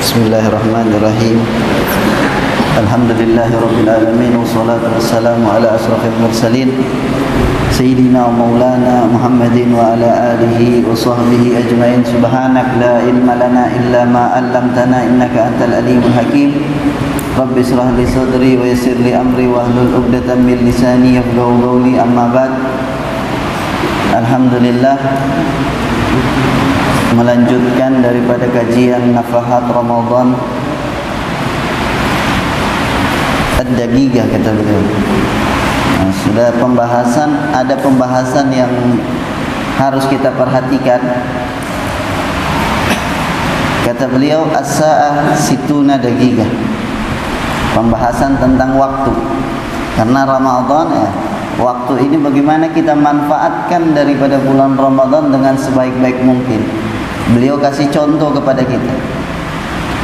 Bismillahirrahmanirrahim. Alhamdulillahirabbil alamin wassalatu wassalamu ala asrofil mursalin sayyidina wa maulana Muhammadin wa ala alihi wa sahbihi ajmain. Subhanak la ilma lana illa ma 'allamtana innaka antal alimul hakim. Rabbi shrah li sadri wa yassir li amri wa hlul 'uqdatam min lisani yafqahu qawli. Amma ba'd. Alhamdulillah, melanjutkan daripada kajian Nafahat Ramadan Ad-Daqiqah kata beliau. Sudah ada pembahasan yang harus kita perhatikan. Kata beliau as-sa'ah situna daqiqah. Pembahasan tentang waktu. Karena Ramadan waktu ini bagaimana kita manfaatkan daripada bulan Ramadan dengan sebaik-baik mungkin. Beliau kasih contoh kepada kita.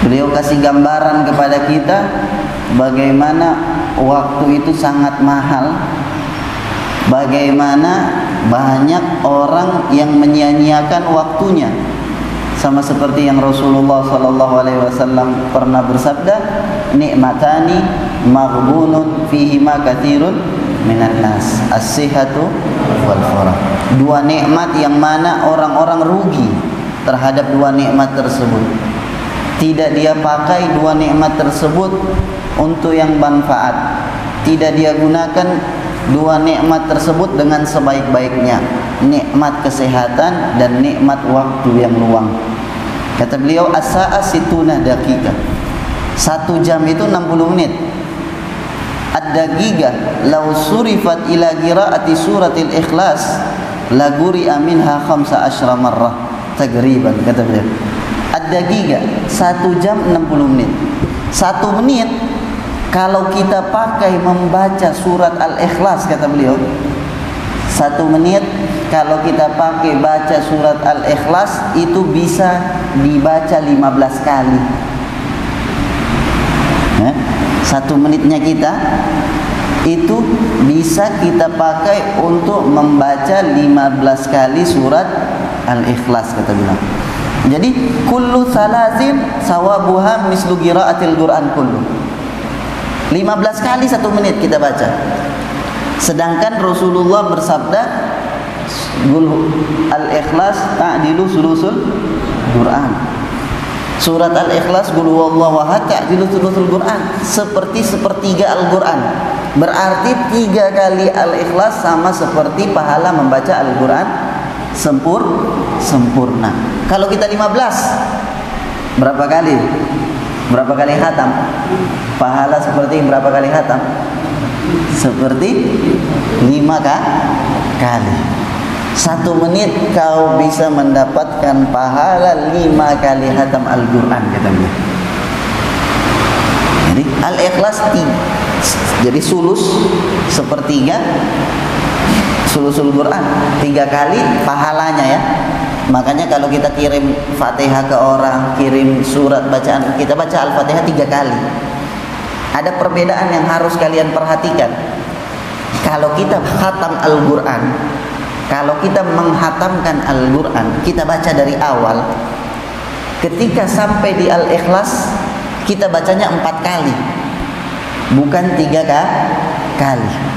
Beliau kasih gambaran kepada kita bagaimana waktu itu sangat mahal. Bagaimana banyak orang yang menyia-nyiakan waktunya. Sama seperti yang Rasulullah SAW pernah bersabda, nikmatani maghbunun fihima katsirun minan nas, as-sihhatu wal farah. Dua nikmat yang mana orang-orang rugi terhadap dua nikmat tersebut. Tidak dia pakai dua nikmat tersebut untuk yang manfaat. Tidak dia gunakan dua nikmat tersebut dengan sebaik-baiknya. Nikmat kesehatan dan nikmat waktu yang luang. Kata beliau as-sa'a situna daqiqah. 1 jam itu 60 menit. Ad-daqiqah law surifat ila qiraati suratil ikhlas la quri'a minha 15 marrah taqriban, kata beliau. Ad-daqiqah 1 jam 60 menit. 1 menit kalau kita pakai membaca surat Al-Ikhlas, kata beliau, 1 menit kalau kita pakai baca surat Al-Ikhlas itu bisa dibaca 15 kali. 1 menitnya kita itu bisa kita pakai untuk membaca 15 kali surat Al-Ikhlas, kata beliau. Jadi kullu salasin sawabuha mislu qiraatil Qur'an kullu. 15 kali 1 menit kita baca. Sedangkan Rasulullah bersabda, Al-Ikhlas ta'dilu sulusul Qur'an. Surat Al-Ikhlas qul huwallahu ahad ta'dilu sulusul Qur'an, seperti sepertiga Al-Qur'an. Berarti 3 kali Al-Ikhlas sama seperti pahala membaca Al-Qur'an sempurna. Kalau kita 15, berapa kali? Berapa kali khatam? Pahala seperti berapa kali khatam? Seperti 5 kali. 1 menit kau bisa mendapatkan pahala 5 kali khatam Al-Qur'an, kata beliau. Jadi Al-Ikhlas jadi sulus sepertiga sulusul Quran, 3 kali pahalanya ya. Makanya kalau kita kirim Fatihah ke orang, kirim surat bacaan, kita baca Al-Fatihah 3 kali. Ada perbedaan yang harus kalian perhatikan. Kalau kita khatam Al-Quran, kalau kita menghatamkan Al-Quran, kita baca dari awal. Ketika sampai di Al-Ikhlas, kita bacanya 4 kali, bukan 3 kali.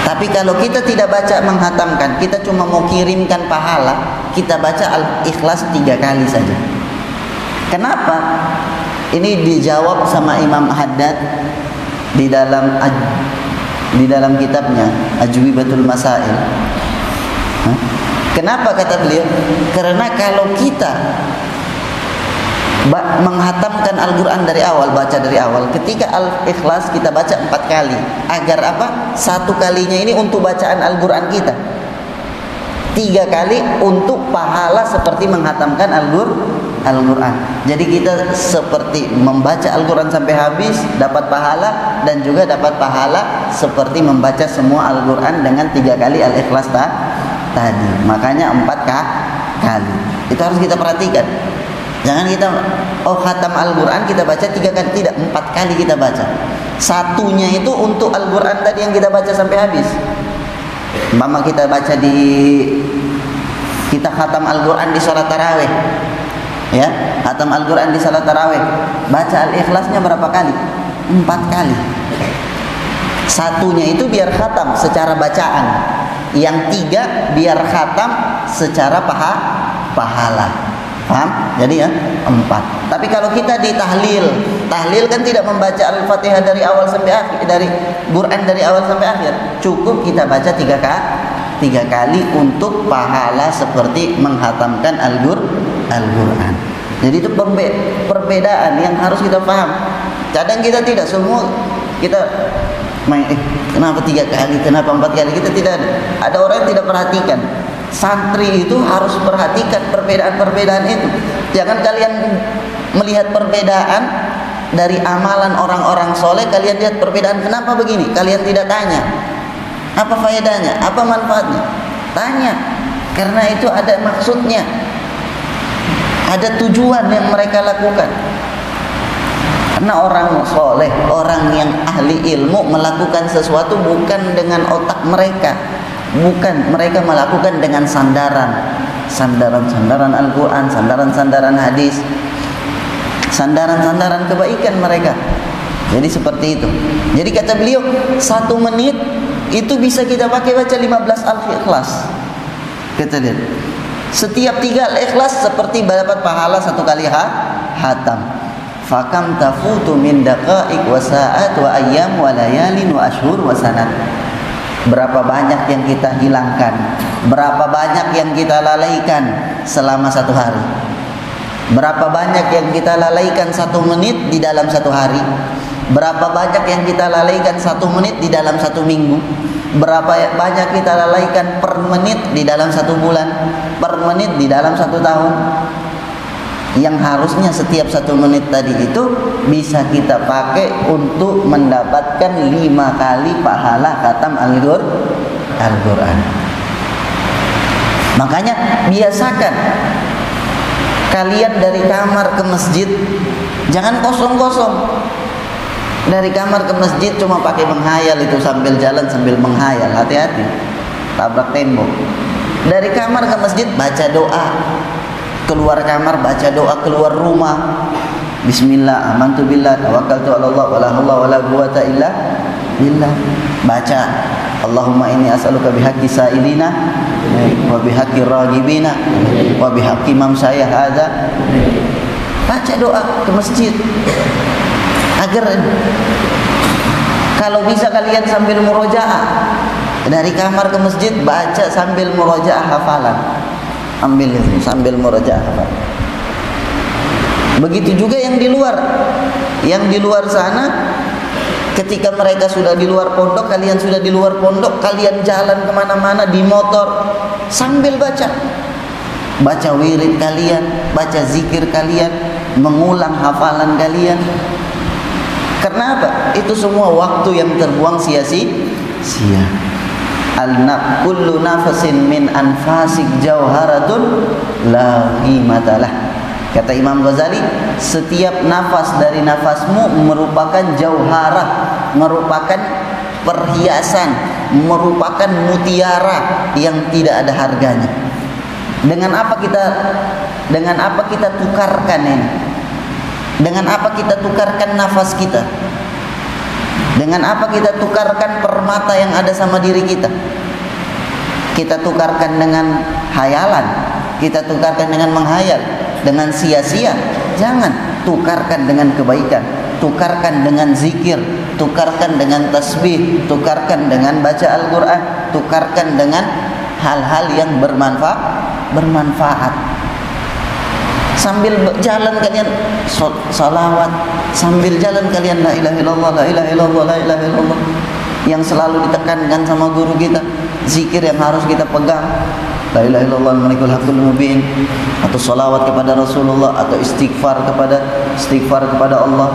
Tapi kalau kita tidak baca menghatamkan, kita cuma mau kirimkan pahala, kita baca Al-Ikhlas 3 kali saja. Kenapa? Ini dijawab sama Imam Haddad di dalam kitabnya Ajwibatul Masail. Kenapa kata beliau? Karena kalau kita menghatamkan Al-Quran dari awal, baca dari awal, ketika Al-Ikhlas kita baca 4 kali. Agar apa? 1 kalinya ini untuk bacaan Al-Quran kita, 3 kali untuk pahala seperti menghatamkan Al-Quran. Jadi kita seperti membaca Al-Quran sampai habis dapat pahala, dan juga dapat pahala seperti membaca semua Al-Quran dengan 3 kali Al-Ikhlas tadi. Makanya 4 kali. Itu harus kita perhatikan. Jangan kita khatam Al-Quran kita baca 3 kali, tidak, 4 kali kita baca. Satunya itu untuk Al-Quran tadi yang kita baca sampai habis. Mama kita baca kita khatam Al-Quran di sholat tarawih, Ya, khatam Al-Quran di salat tarawih, baca Al-Ikhlasnya berapa kali? 4 kali. Satunya itu biar khatam secara bacaan, yang 3 biar khatam secara pahala. Paham? Jadi ya 4. Tapi kalau kita di tahlil kan tidak membaca Al-Fatihah dari awal sampai akhir, dari Quran dari awal sampai akhir. Cukup kita baca 3 kali untuk pahala seperti menghatamkan Al-Quran. Jadi itu perbedaan yang harus kita paham. Kadang kita tidak semua kita kenapa 3 kali, kenapa 4 kali, kita tidak ada. Ada orang yang tidak perhatikan. Santri itu harus perhatikan perbedaan-perbedaan itu. Jangan kalian melihat perbedaan dari amalan orang-orang soleh, kalian lihat perbedaan kenapa begini. Kalian tidak tanya apa faedahnya, apa manfaatnya. Tanya, karena itu ada maksudnya, ada tujuan yang mereka lakukan. Karena orang soleh, orang yang ahli ilmu melakukan sesuatu bukan dengan otak mereka, bukan, mereka melakukan dengan sandaran Al-Quran, sandaran hadis, sandaran kebaikan mereka. Jadi seperti itu. Jadi kata beliau, 1 menit itu bisa kita pakai baca 15 Al-Ikhlas. Kita lihat, setiap 3 Al-Ikhlas seperti dapat pahala 1 kali hatam. Fakam tafutu min daqa'iq wa sa'at wa ayyam wa layalin wa ashhur wa sanat. Berapa banyak yang kita hilangkan, berapa banyak yang kita lalaikan selama 1 hari. Berapa banyak yang kita lalaikan 1 menit di dalam 1 hari. Berapa banyak yang kita lalaikan 1 menit di dalam 1 minggu. Berapa banyak kita lalaikan per menit di dalam 1 bulan, per menit di dalam 1 tahun. Yang harusnya setiap 1 menit tadi itu bisa kita pakai untuk mendapatkan 5 kali pahala khatam Al-Quran. Makanya biasakan kalian dari kamar ke masjid jangan kosong-kosong. Dari kamar ke masjid cuma pakai menghayal, itu sambil jalan sambil menghayal, hati-hati tabrak tembok. Dari kamar ke masjid baca doa, keluar kamar baca doa, keluar rumah bismillah, amantu billah, tawakkaltu ala Allah, wala haula wala quwata illa billah. Baca Allahumma inni as'aluka bihaqqi sa'ilina wa bihaqqi ragibina wa bihaqqi mamsaya hadza. Baca doa ke masjid. Agar kalau bisa kalian sambil murojaah, dari kamar ke masjid baca sambil murojaah hafalan. Ambil itu sambil murojaah hafalan. Begitu juga yang di luar. Yang di luar sana, ketika mereka sudah di luar pondok, kalian sudah di luar pondok, kalian jalan kemana-mana di motor sambil baca. Baca wirid kalian, baca zikir kalian, mengulang hafalan kalian. Karena apa? Itu semua waktu yang terbuang sia-sia. Kullu nafasin min anfasik jauharatun la qimatalah. Kata Imam Ghazali, setiap nafas dari nafasmu merupakan jauharah, merupakan perhiasan, merupakan mutiara yang tidak ada harganya. Dengan apa kita tukarkan ini? Dengan apa kita tukarkan nafas kita? Dengan apa kita tukarkan permata yang ada sama diri kita? Kita tukarkan dengan hayalan, kita tukarkan dengan menghayal, dengan sia-sia. Jangan, tukarkan dengan kebaikan, tukarkan dengan zikir, tukarkan dengan tasbih, tukarkan dengan baca Al-Quran, tukarkan dengan hal-hal yang bermanfaat. Sambil jalan kalian salawat, sambil jalan kalian la ilaha illallah, la ilaha illallah, la ilaha illallah, yang selalu ditekankan sama guru kita. Zikir yang harus kita pegang, la ilaha illallah al-malikul haqqul mubin, atau salawat kepada Rasulullah, atau istighfar kepada Allah.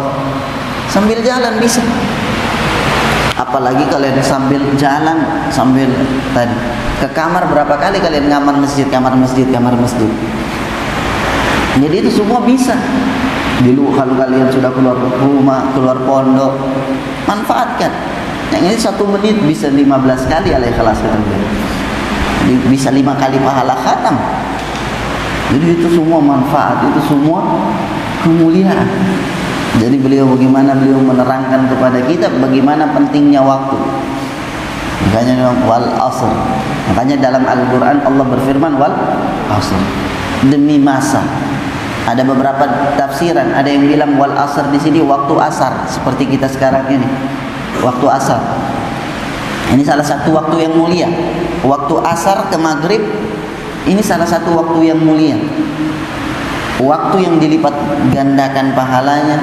Sambil jalan bisa. Apalagi kalian sambil jalan, sambil tadi ke kamar, berapa kali kalian kamar masjid. Jadi itu semua bisa. Dulu kalau kalian sudah keluar rumah, keluar pondok, manfaatkan. Yang ini 1 menit bisa 15 kali Al-Ikhlas. Bisa 5 kali pahala khatam. Jadi itu semua manfaat, itu semua kemuliaan. Jadi bagaimana beliau menerangkan kepada kita bagaimana pentingnya waktu. Makanya wal asr. Makanya dalam Al-Qur'an Allah berfirman wal asr, demi masa. Ada beberapa tafsiran, ada yang bilang wal asr di sini waktu asar, seperti kita sekarang ini. Waktu asar. Ini salah satu waktu yang mulia. Waktu asar ke maghrib ini salah satu waktu yang mulia. Waktu yang dilipat gandakan pahalanya.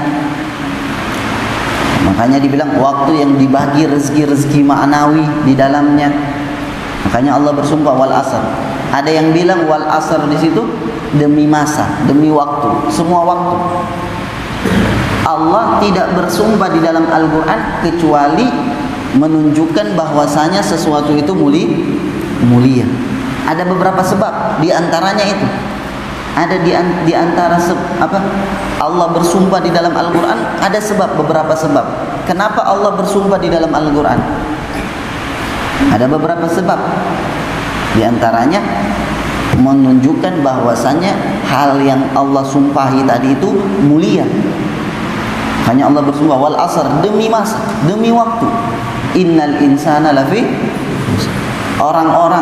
Makanya dibilang waktu yang dibagi rezeki-rezeki ma'nawi di dalamnya. Makanya Allah bersumpah wal asr. Ada yang bilang wal asr di situ demi masa, demi waktu, semua waktu. Allah tidak bersumpah di dalam Al-Qur'an kecuali menunjukkan bahwasanya sesuatu itu mulia. Ada beberapa sebab, di antaranya itu. Ada di antara Allah bersumpah di dalam Al-Qur'an, ada sebab, beberapa sebab. Kenapa Allah bersumpah di dalam Al-Qur'an? Ada beberapa sebab. Di antaranya menunjukkan bahwasanya hal yang Allah sumpahi tadi itu mulia. Hanya Allah bersumpah wal asr, demi masa, demi waktu. Innal insana lafi,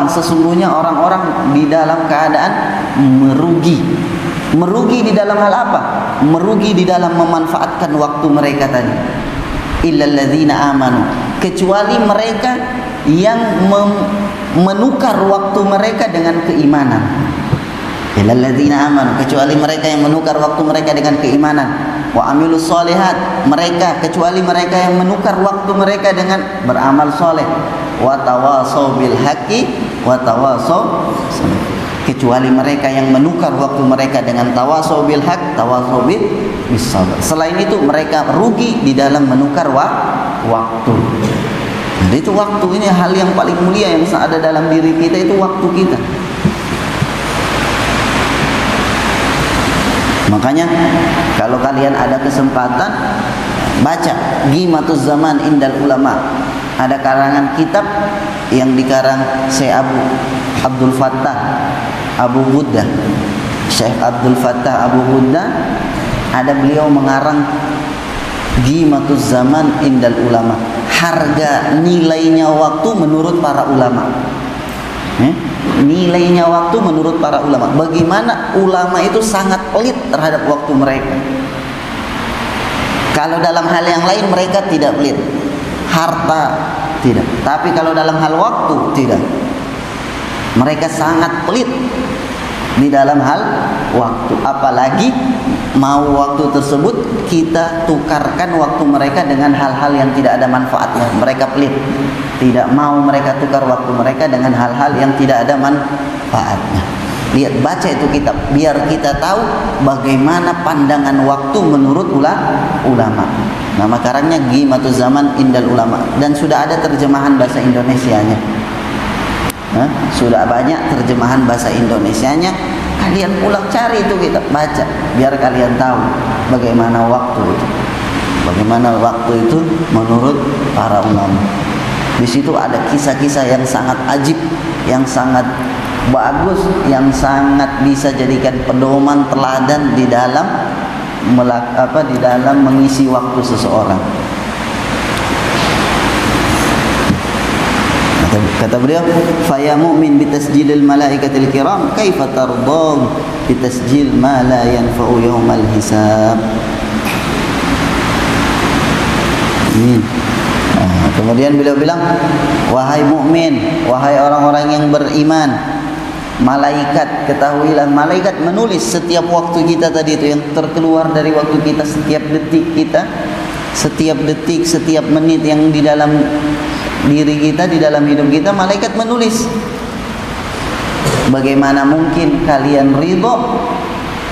sesungguhnya orang-orang di dalam keadaan merugi. Merugi di dalam hal apa? Merugi di dalam memanfaatkan waktu mereka tadi. Illal ladzina amanu, kecuali mereka yang menukar waktu mereka dengan keimanan. Illal ladzina amanu, kecuali mereka yang menukar waktu mereka dengan keimanan. Wa amilus solihat, mereka, kecuali mereka yang menukar waktu mereka dengan beramal soleh. Wa tawasau bil haqqi wa tawasau, kecuali mereka yang menukar waktu mereka dengan tawasau bil haqq, tawasau bis sabr. Selain itu mereka rugi di dalam menukar waktu. Jadi itu waktu ini hal yang paling mulia yang ada dalam diri kita, itu waktu kita. Makanya kalau kalian ada kesempatan baca Ghimatuz Zaman Indal Ulama. Ada karangan kitab yang dikarang Syekh Abdul Fattah Abu Ghuddah. Syekh Abdul Fattah Abu Ghuddah, ada beliau mengarang Ghimatuz Zaman Indal Ulama. Harga nilainya waktu menurut para ulama. Nilainya waktu menurut para ulama. Bagaimana ulama itu sangat pelit terhadap waktu mereka. Kalau dalam hal yang lain mereka tidak pelit, harta tidak, tapi kalau dalam hal waktu tidak. Mereka sangat pelit di dalam hal waktu. Apalagi mau waktu tersebut kita tukarkan waktu mereka dengan hal-hal yang tidak ada manfaatnya. Mereka pelit, tidak mau mereka tukar waktu mereka dengan hal-hal yang tidak ada manfaatnya. Lihat, baca itu kitab biar kita tahu bagaimana pandangan waktu menurut ulama. Nama karangnya Ghimatuz Zaman Indal Ulama, dan sudah ada terjemahan bahasa Indonesianya. Sudah banyak terjemahan bahasa Indonesianya. Kalian pulang cari itu kitab, baca biar kalian tahu bagaimana waktu itu. Bagaimana waktu itu menurut para ulama. Di situ ada kisah-kisah yang sangat ajib, yang sangat bagus, yang sangat bisa jadikan pedoman teladan di dalam mengisi waktu seseorang. Kata beliau, "Fa ya mu'min bi tasjilil malaikatil kiram, kaifa tardad bi tasjil ma la yanfa'u yaumal hisab." Kemudian beliau bilang, "Wahai mukmin, wahai orang-orang yang beriman, malaikat, ketahuilah malaikat menulis setiap waktu kita tadi itu yang terkeluar dari waktu kita, setiap detik kita, setiap detik, setiap menit yang di dalam diri kita, di dalam hidup kita, malaikat menulis. Bagaimana mungkin kalian ridho?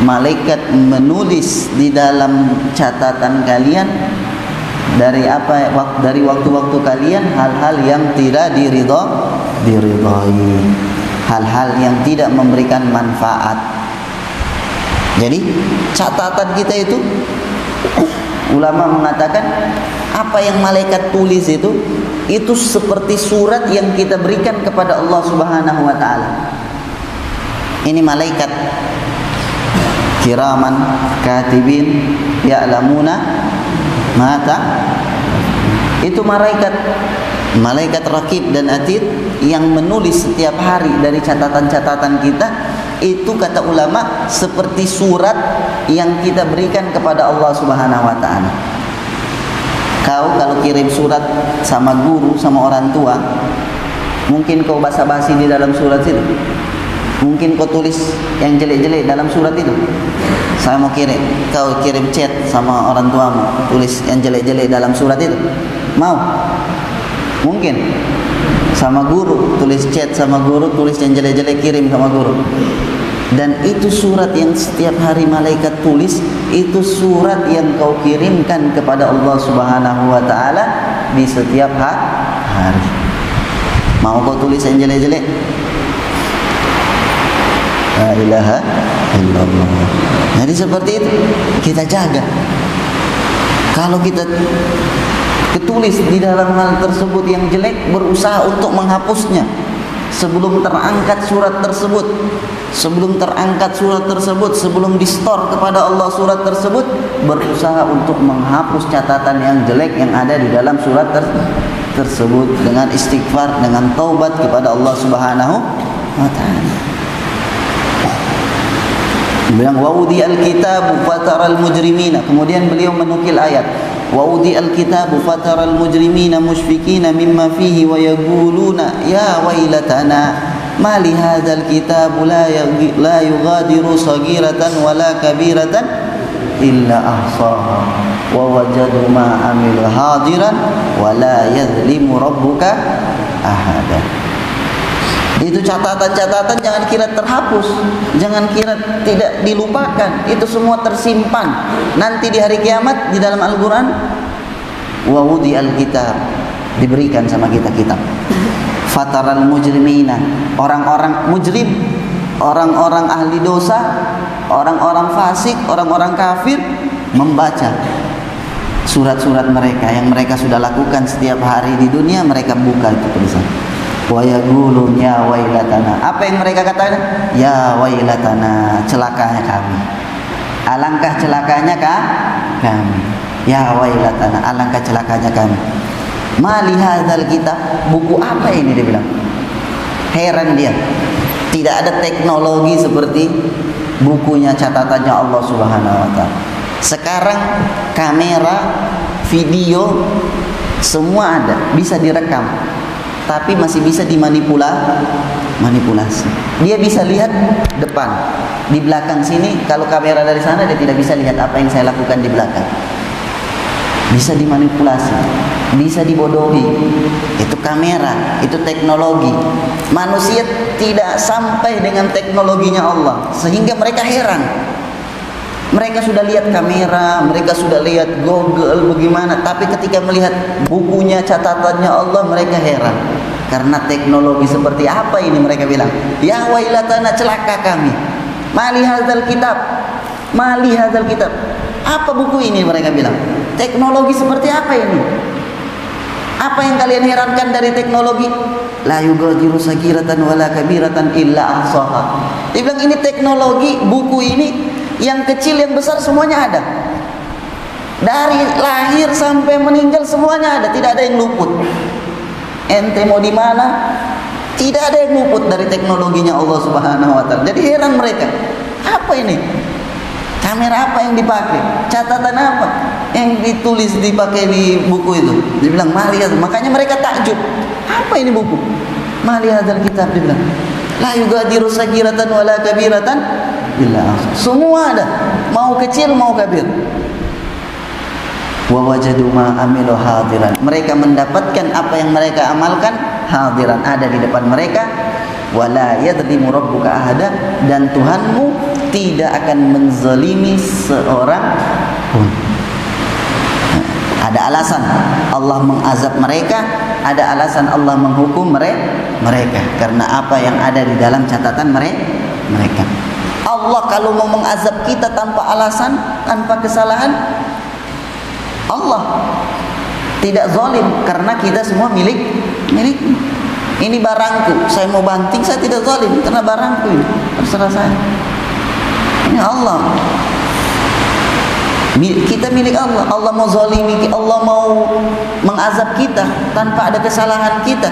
Malaikat menulis di dalam catatan kalian dari waktu-waktu kalian hal-hal yang tidak diridhai, hal-hal yang tidak memberikan manfaat. Jadi catatan kita itu, ulama mengatakan apa yang malaikat tulis itu seperti surat yang kita berikan kepada Allah Subhanahu wa taala. Ini malaikat kiraman katibin ya'lamuna mata. Itu malaikat rakib dan atid yang menulis setiap hari dari catatan-catatan kita. Itu kata ulama seperti surat yang kita berikan kepada Allah Subhanahu wa taala. Kau kalau kirim surat sama guru, sama orang tua, mungkin kau basa-basi di dalam surat itu. Mungkin kau tulis yang jelek-jelek dalam surat itu. Saya mau kirim, kau kirim chat sama orang tuamu, tulis yang jelek-jelek dalam surat itu. Mau? Mungkin. Sama guru, tulis chat sama guru, tulis yang jelek-jelek, kirim sama guru. Dan itu surat yang setiap hari malaikat tulis, itu surat yang kau kirimkan kepada Allah Subhanahu wa taala di setiap hari. Mau kau tulis yang jelek-jelek? La ilaha illallah. Jadi seperti itu kita jaga. Kalau kita ketulis di dalam hal tersebut yang jelek, berusaha untuk menghapusnya sebelum terangkat surat tersebut. Sebelum terangkat surat tersebut, sebelum di-store kepada Allah surat tersebut, berusaha untuk menghapus catatan yang jelek yang ada di dalam surat tersebut dengan istighfar, dengan taubat kepada Allah Subhanahu wa taala. Bilang wa'udi al-kitab fataral mujrimina. Kemudian beliau menukil ayat wa'udi al-kitab fataral mujrimina mushfikina mimma fihi wa yaquluna ya wailatana ma li hadzal kitab la yughadiru saghiratan wala kabiratan illa ahsaha wa wajadu ma amilu hadiran wala yadhlimu rabbuka ahada. Itu catatan-catatan jangan kira terhapus, jangan kira tidak dilupakan. Itu semua tersimpan. Nanti di hari kiamat di dalam Al-Quran, wa wudi al-kitab, diberikan sama kita kitab. Fataral mujrimina, orang-orang mujrim, orang-orang ahli dosa, orang-orang fasik, orang-orang kafir membaca surat-surat mereka yang mereka sudah lakukan setiap hari di dunia. Mereka buka itu tulisan. Wa yaqulun ya wailatana. Apa yang mereka katakan? Ya wailatana, celakanya kami. Alangkah celakanya kami. Ya wailatana, alangkah celakanya kami. Ma li hadzal kitab, buku apa ini dia bilang. Heran dia. Tidak ada teknologi seperti bukunya, catatannya Allah Subhanahu wa taala. Sekarang kamera, video semua ada, bisa direkam. Tapi masih bisa manipulasi. Dia bisa lihat depan, di belakang sini. Kalau kamera dari sana dia tidak bisa lihat apa yang saya lakukan di belakang. Bisa dimanipulasi, bisa dibodohi. Itu kamera, itu teknologi. Manusia tidak sampai dengan teknologinya Allah, sehingga mereka heran. Mereka sudah lihat kamera, mereka sudah lihat Google bagaimana, tapi ketika melihat bukunya, catatannya Allah, mereka heran. Karena teknologi seperti apa ini, mereka bilang, ya wailatana, celaka kami. Mali hadzal kitab. Mali hadzal kitab. Apa buku ini, mereka bilang. Teknologi seperti apa ini? Apa yang kalian herankan dari teknologi? La yughadiru saghiratan wala kabiratan illa ahsaha. Dia bilang ini teknologi, buku ini yang kecil yang besar semuanya ada. Dari lahir sampai meninggal semuanya ada, tidak ada yang luput. Ente mau di mana? Tidak ada yang luput dari teknologinya Allah Subhanahu wa taala. Jadi heran mereka. Apa ini? Kamera apa yang dipakai? Catatan apa yang ditulis dipakai di buku itu? Dibilang maliyah. Makanya mereka takjub. Apa ini buku? Maliyah hadzal kitab, dibilang. La yughadiru saghiratan wala kabiratan illa ahsaha. Semua ada, mau kecil mau kabir. Wa wajadu ma amilu hadiran. Mereka mendapatkan apa yang mereka amalkan hadiran, ada di depan mereka. Wala yadlimu rabbuka ahada, dan Tuhanmu tidak akan menzalimi seorang pun. Ada alasan Allah mengazab mereka, ada alasan Allah menghukum mereka karena apa yang ada di dalam catatan mereka. Allah kalau mau mengazab kita tanpa alasan, tanpa kesalahan, Allah tidak zalim karena kita semua milik. Ini barangku, saya mau banting, saya tidak zalim karena barangku ini, terserah saya. Ini Allah. Kita milik Allah. Allah mau zalimi, Allah mau mengazab kita tanpa ada kesalahan kita.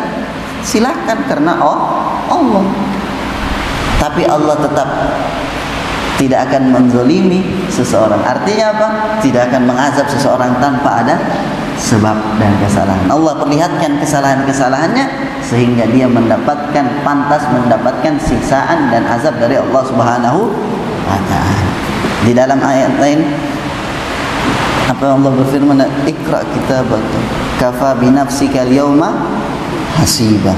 Silakan, karena Allah. Tapi Allah tetap tidak akan menzalimi seseorang. Artinya apa? Tidak akan mengazab seseorang tanpa ada sebab dan kesalahan. Allah perlihatkan kesalahan-kesalahannya sehingga dia pantas mendapatkan siksaan dan azab dari Allah Subhanahu wa taala. Di dalam ayat lain apa Allah berfirman, "Iqra kitabaka kafa bi nafsika al-yawma hasiba."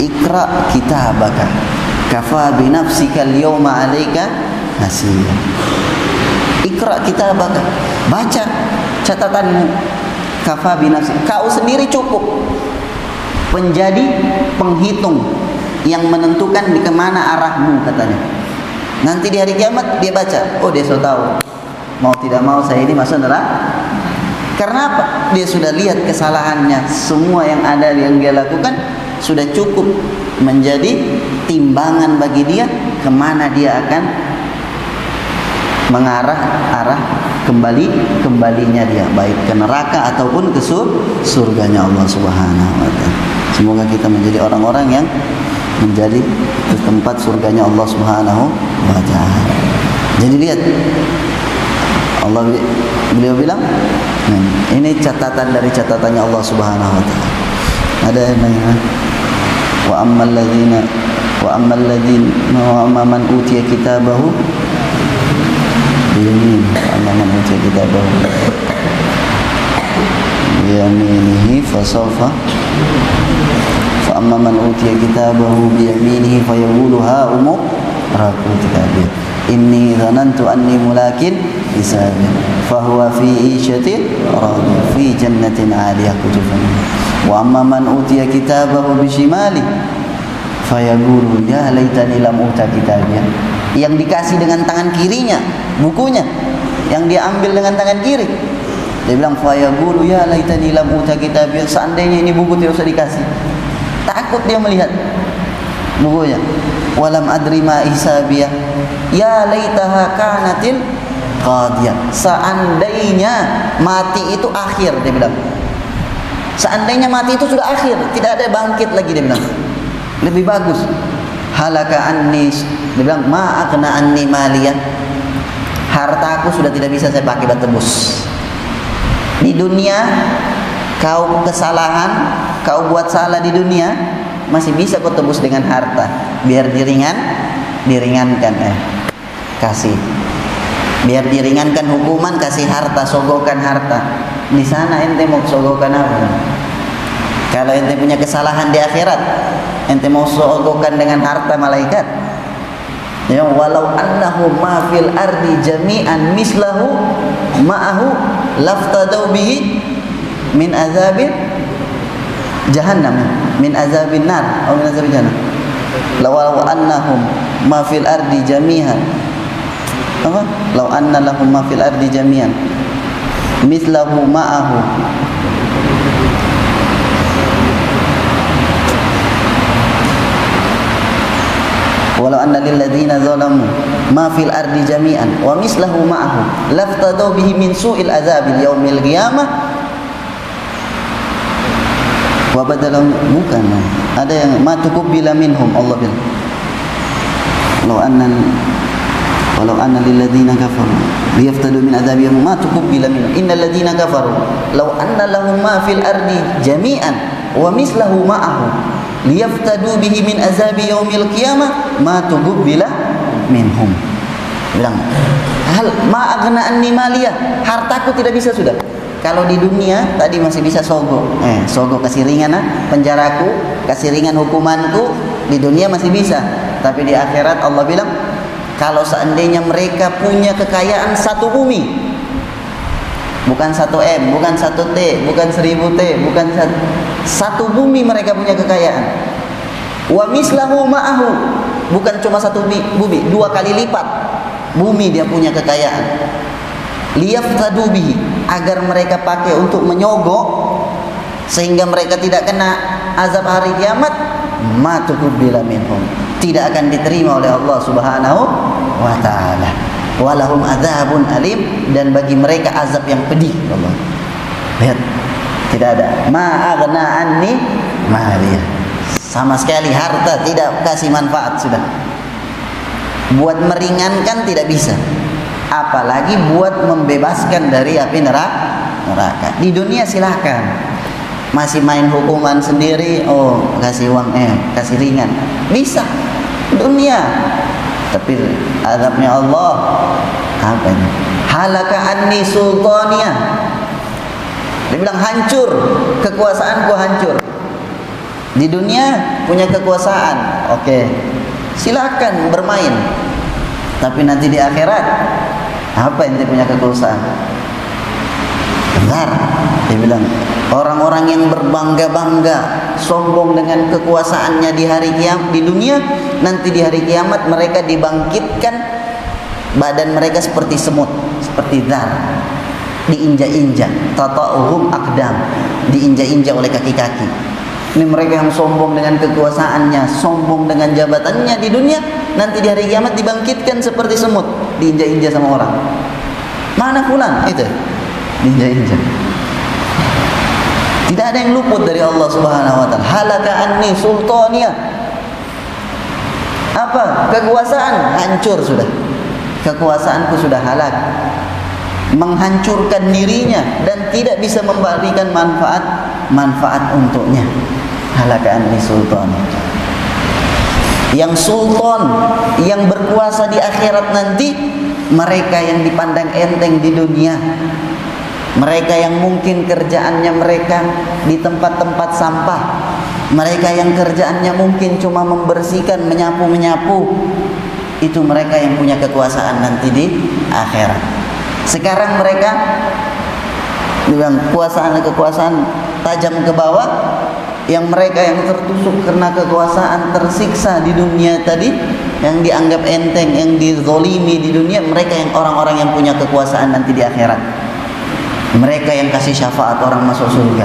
Iqra kitabaka kafa bi nafsika al-yawma 'alaika hasiba. Iqra kitabaka, baca catatanmu. Kafa bi nafsika, kau sendiri cukup menjadi penghitung yang menentukan di kemana arahmu, katanya. Nanti di hari kiamat dia baca, oh dia sudah tahu, mau tidak mau saya ini masuk neraka. Karena apa? Dia sudah lihat kesalahannya, semua yang ada yang dia lakukan sudah cukup menjadi timbangan bagi dia kemana dia akan arah kembalinya dia, baik ke neraka ataupun ke surganya Allah Subhanahu wa taala. Semoga kita menjadi orang-orang yang menjadi ke tempat surganya Allah Subhanahu wa taala. Jadi lihat, beliau bilang, ini catatan dari catatannya Allah Subhanahu wa taala. Ada yang nanya, wa ammal ladzina wa man utiya kitabahu biyamin, wa man utiya kitabahu biyaminihi fasawfa amma man utiya kitabahu biyaminihi fayaqulu ha umqra'u kitabi inni dhanantu anni mulakin hisabi fahuwa fi 'ishatin radiyah fi jannatin 'aliyah qutufan wa amma man utiya kitabahu bishimali fayaqulu ya laitani lam uta kitabiyah. Yang dikasih dengan tangan kirinya bukunya, yang dia ambil dengan tangan kiri, dia bilang fayaqulu ya laitani lam uta kitabiyah, seandainya ini buku tidak usah dikasih. Takut dia melihat bukunya. Walam adri ma hisabiyah ya laitaha kanatil qadiyah, seandainya mati itu akhir, dia bilang. Seandainya mati itu sudah akhir, tidak ada bangkit lagi, dia bilang. Lebih bagus. Halaka anni, dia bilang ma aghna anni maliyah, hartaku sudah tidak bisa saya pakai buat tebus. Di dunia kau kesalahan, kau buat salah di dunia, masih bisa kau tebus dengan harta. Biar diringankan, kasih. Biar diringankan hukuman, kasih harta, sogokan harta. Di sana ente mau sogokan apa? Kalau ente punya kesalahan di akhirat, ente mau sogokan dengan harta malaikat. Ya, walau annahu ma fil ardi jami'an mislahu ma'ahu laftadau bihi min azabin jahannam, min azabin nar atau min azabin jahannam. Law annahum ma fil ardi jami'an, apa? Law anna lahum ma fil ardi jami'an mislahu ma'ahu walau anna lil ladzina zalamu ma fil ardi jami'an wa mislahu ma'ahu laftadau bihi min su'il azabil yaumil qiyamah wa badalahu, bukan, ada yang ma tuqbila minhum, Allah bilang walau anna lil ladzina kafaru liyaftadu min adzabi yawm ma tuqbila minhum innal ladzina kafaru law anna lahum ma fil ardi jami'an wa mislahu ma'ahu liyaftadu bihi min azabi yaumil qiyamah ma tuqbila minhum. Bilang, hal ma aghna anni maliyah, hartaku tidak bisa sudah. Kalau di dunia tadi masih bisa sogo, sogo kasih ringan penjaraku, kasih ringan hukumanku, di dunia masih bisa. Tapi di akhirat Allah bilang, kalau seandainya mereka punya kekayaan satu bumi, bukan 1 M, bukan 1 T, bukan 1000 T, bukan satu bumi mereka punya kekayaan. Wa mislahu ma'ahu, bukan cuma satu bumi, 2 kali lipat bumi dia punya kekayaan. Liyaftadu bihi, agar mereka pakai untuk menyogok sehingga mereka tidak kena azab hari kiamat. Ma tuqbila minhum, tidak akan diterima oleh Allah Subhanahu wa taala. Walahum adzabun alim, dan bagi mereka azab yang pedih. Allah. Lihat, tidak ada ma aghna anni maliya. Sama sekali harta tidak kasih manfaat sudah. Buat meringankan tidak bisa. Apalagi buat membebaskan dari api neraka. Di dunia silakan. Masih main hukuman sendiri, oh kasih uang, kasih ringan, bisa dunia. Tapi azabnya Allah apa ini? Halaka anni sultaniya. Dia bilang hancur, kekuasaanku hancur. Di dunia punya kekuasaan, oke, silakan bermain. Tapi nanti di akhirat apa yang dia punya kekuasaan? Benar, dia bilang orang-orang yang berbangga-bangga, sombong dengan kekuasaannya di hari kiamat, di dunia, nanti di hari kiamat mereka dibangkitkan, badan mereka seperti semut, seperti dzar, diinjak-injak, tata'uhum aqdam, diinjak-injak oleh kaki-kaki. Ini mereka yang sombong dengan kekuasaannya, sombong dengan jabatannya di dunia, nanti di hari kiamat dibangkitkan seperti semut, diinjak-injak sama orang. Mana fulan? Itu diinjak-injak. Tidak ada yang luput dari Allah Subhanahu wa taala. Halaka anni sultaniya. Apa? Kekuasaan hancur sudah. Kekuasaanku sudah halak. Menghancurkan dirinya dan tidak bisa memberikan manfaat untuknya. Halaka anni sultaniya. Yang sultan, yang berkuasa di akhirat nanti, mereka yang dipandang enteng di dunia. Mereka yang mungkin kerjaannya mereka di tempat-tempat sampah. Mereka yang kerjaannya mungkin cuma membersihkan, menyapu-menyapu. Itu mereka yang punya kekuasaan nanti di akhirat. Sekarang mereka dengan kekuasaan tajam ke bawah. Yang mereka yang tertusuk karena kekuasaan, tersiksa di dunia tadi, yang dianggap enteng, yang dizolimi di dunia, mereka yang orang-orang yang punya kekuasaan nanti di akhirat. Mereka yang kasih syafaat orang masuk surga.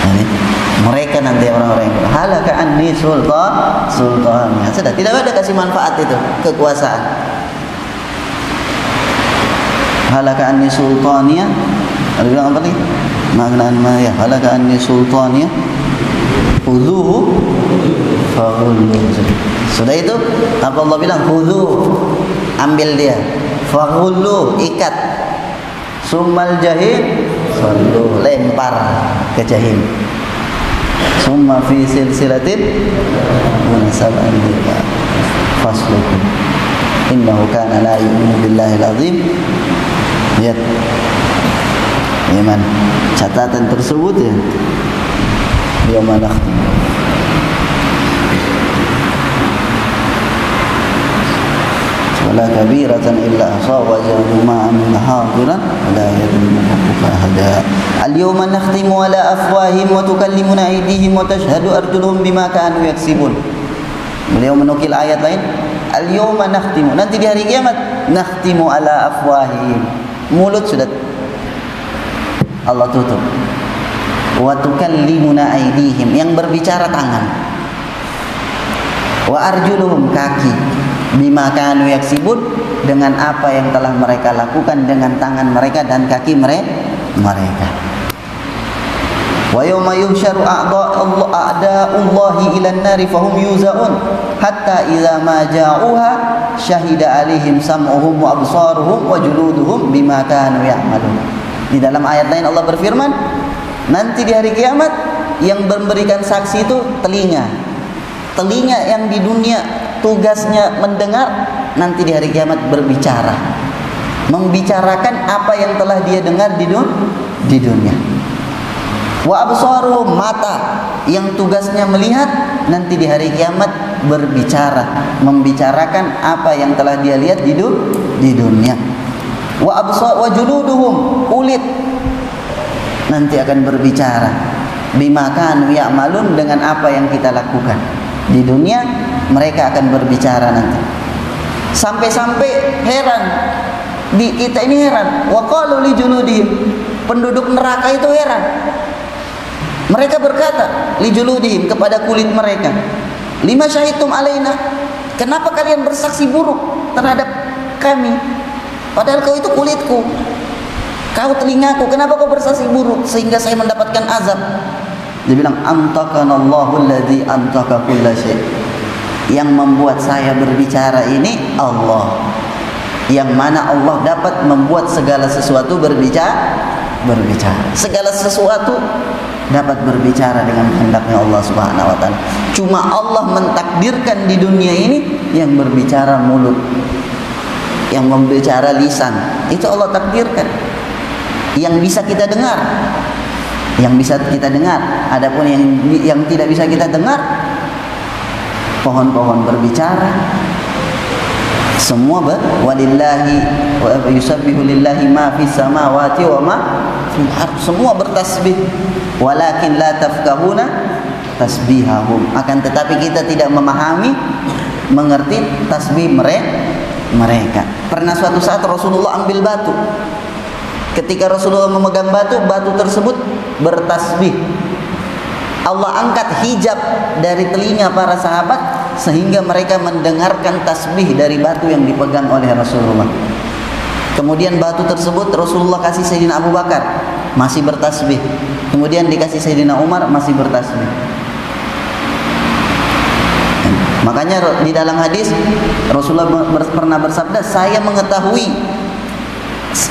Jadi, mereka nanti orang-orang yang halaka anni sultannya. Sudah tidak ada kasih manfaat itu kekuasaan. Halaka anni sultannya. Ada bilang apa nih? Maknaan ya halaka anni sultannya. Khudhuhu faghullu. Sudah itu apa Allah bilang? Khudhu, ambil dia. Faghullu, ikat. Summal jahim sallu, lempar ke jahim. Summa fi silsilatin munasab'an biha fasluku innahu kana la yu'minu billahi al-azim. Lihat iman catatan tersebut ya. Yauma nakhtim wala kabiratan illa ahsa wa ja'alu ma amila hadiran la yadhlimu rabbuka ahada. Al-yawma nakhtimu ala afwahihim wa tukallimuna aydihim wa tashhadu arjuluhum bima kanu yaksibun. Beliau menukil ayat lain, al-yawma nakhtimu, nanti di hari kiamat, nakhtimu ala afwahihim, mulut sudah Allah tutup. Wa tukallimuna aydihim, yang berbicara tangan. Wa arjuluhum, kaki. Bima kanu yaksibun, dengan apa yang telah mereka lakukan dengan tangan mereka dan kaki mereka. Wa yawma yuhsyaru a'da'ullahi ilan nari fahum yuzaun hatta idza ma ja'uha syahida alaihim sam'uhum wa absaruhum wa juluduhum bima kanu ya'malun. Di dalam ayat lain Allah berfirman, nanti di hari kiamat yang memberikan saksi itu telinga. Telinga yang di dunia tugasnya mendengar, nanti di hari kiamat berbicara, membicarakan apa yang telah dia dengar di dunia. Wa absaruhum, mata yang tugasnya melihat, nanti di hari kiamat berbicara, membicarakan apa yang telah dia lihat di dunia. Wa juluduhum, kulit nanti akan berbicara, bima kanu ya'malun, dengan apa yang kita lakukan di dunia. Mereka akan berbicara nanti. Sampai-sampai heran, kita ini heran. Wa qalu li juludihim, penduduk neraka itu heran. Mereka berkata li juludihim, kepada kulit mereka, Lima syahidtum alaina, kenapa kalian bersaksi buruk terhadap kami? Padahal kau itu kulitku, kau telingaku, kenapa kau bersaksi buruk sehingga saya mendapatkan azab? Dia bilang, antakanallahu alladzi antaka kulla syai'. Yang membuat saya berbicara ini Allah, yang mana Allah dapat membuat segala sesuatu berbicara. Segala sesuatu dapat berbicara dengan kehendaknya Allah Subhanahu wa taala. Cuma Allah mentakdirkan di dunia ini yang berbicara mulut, yang membicara lisan, itu Allah takdirkan. Yang bisa kita dengar, adapun yang tidak bisa kita dengar, pohon-pohon berbicara, semua walillahi wa yusabbihu lillahi ma fis samawati wa ma fil ardh, semua bertasbih, walakin la tafqahuna tasbihahum, akan tetapi kita tidak mengerti tasbih mereka. Pernah suatu saat Rasulullah ambil batu. Ketika Rasulullah memegang batu tersebut bertasbih. Allah angkat hijab dari telinga para sahabat sehingga mereka mendengarkan tasbih dari batu yang dipegang oleh Rasulullah. Kemudian batu tersebut Rasulullah kasih Sayyidina Abu Bakar, masih bertasbih. Kemudian dikasih Sayyidina Umar, masih bertasbih. Makanya di dalam hadis Rasulullah pernah bersabda, saya mengetahui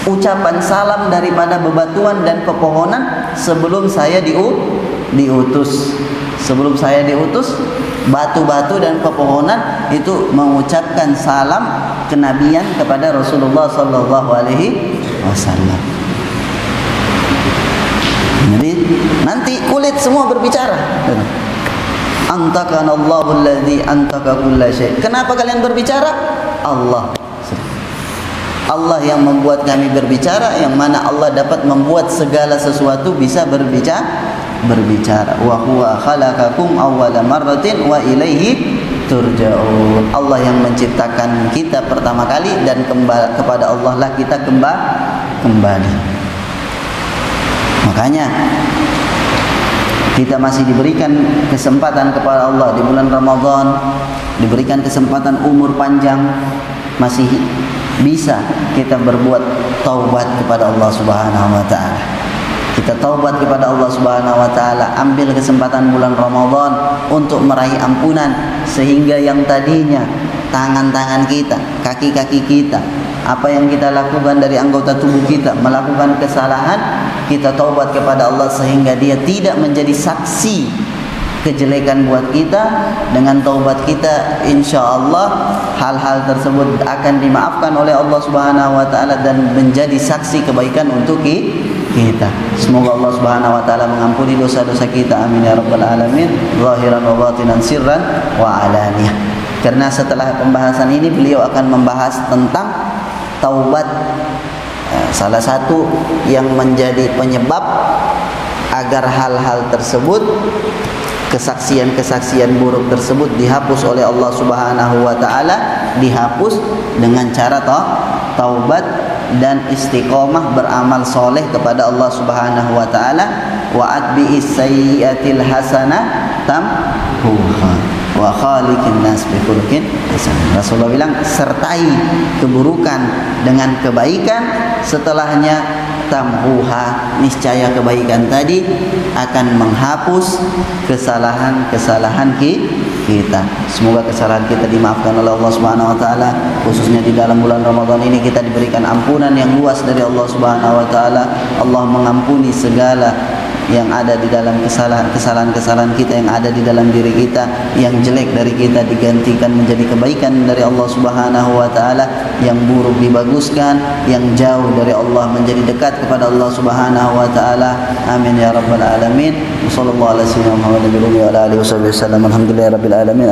ucapan salam daripada bebatuan dan pepohonan sebelum saya diutus. Sebelum saya diutus, batu-batu dan pepohonan itu mengucapkan salam kenabian kepada Rasulullah sallallahu alaihi wasallam. Jadi nanti kulit semua berbicara. Antakanallahu alladzi antaka kulla syai'. Kenapa kalian berbicara? Allah yang membuat kami berbicara, yang mana Allah dapat membuat segala sesuatu bisa berbicara. Wa huwa khalaqakum awwala marratin wa ilaihi turja'un. Allah yang menciptakan kita pertama kali dan kepada Allah lah kita kembali. Makanya kita masih diberikan kesempatan kepada Allah di bulan Ramadan, diberikan kesempatan umur panjang, masih bisa kita berbuat taubat kepada Allah Subhanahu wa taala. Kita taubat kepada Allah Subhanahu wa taala, ambil kesempatan bulan Ramadan untuk meraih ampunan, sehingga yang tadinya tangan-tangan kita, kaki-kaki kita, apa yang kita lakukan dari anggota tubuh kita melakukan kesalahan, kita taubat kepada Allah sehingga dia tidak menjadi saksi kejelekan buat kita. Dengan taubat kita, insya Allah hal-hal tersebut akan dimaafkan oleh Allah Subhanahu wa taala dan menjadi saksi kebaikan untuk kita. Semoga Allah Subhanahu wa taala mengampuni dosa-dosa kita, amin ya rabbal alamin, zahiran wa batinan, sirran wa alaniyah. Karena setelah pembahasan ini beliau akan membahas tentang taubat, salah satu yang menjadi penyebab agar hal-hal tersebut, kesaksian-kesaksian buruk tersebut dihapus oleh Allah Subhanahu wa taala, dihapus dengan cara taubat dan istiqomah beramal soleh kepada Allah Subhanahu wa taala. Wa atbi'is sayyi'atil hasanah tamhuha wa khaliqin nas bi khuluqin hasan. Rasulullah bilang, sertai keburukan dengan kebaikan, setelahnya tamhuha, niscaya kebaikan tadi akan menghapus kesalahan-kesalahan kita. Semoga kesalahan kita dimaafkan oleh Allah Subhanahu wa taala, khususnya di dalam bulan Ramadan ini kita diberikan ampunan yang luas dari Allah Subhanahu wa taala. Allah mengampuni segala yang ada di dalam kesalahan-kesalahan kita yang ada di dalam diri kita, yang jelek dari kita digantikan menjadi kebaikan dari Allah Subhanahu wa taala, yang buruk dibaguskan, yang jauh dari Allah menjadi dekat kepada Allah Subhanahu wa taala. Amin ya rabbal alamin. Wassallallahu ala sayyidina Muhammadin wa ala alihi wasallam. Alhamdulillahirabbil alamin.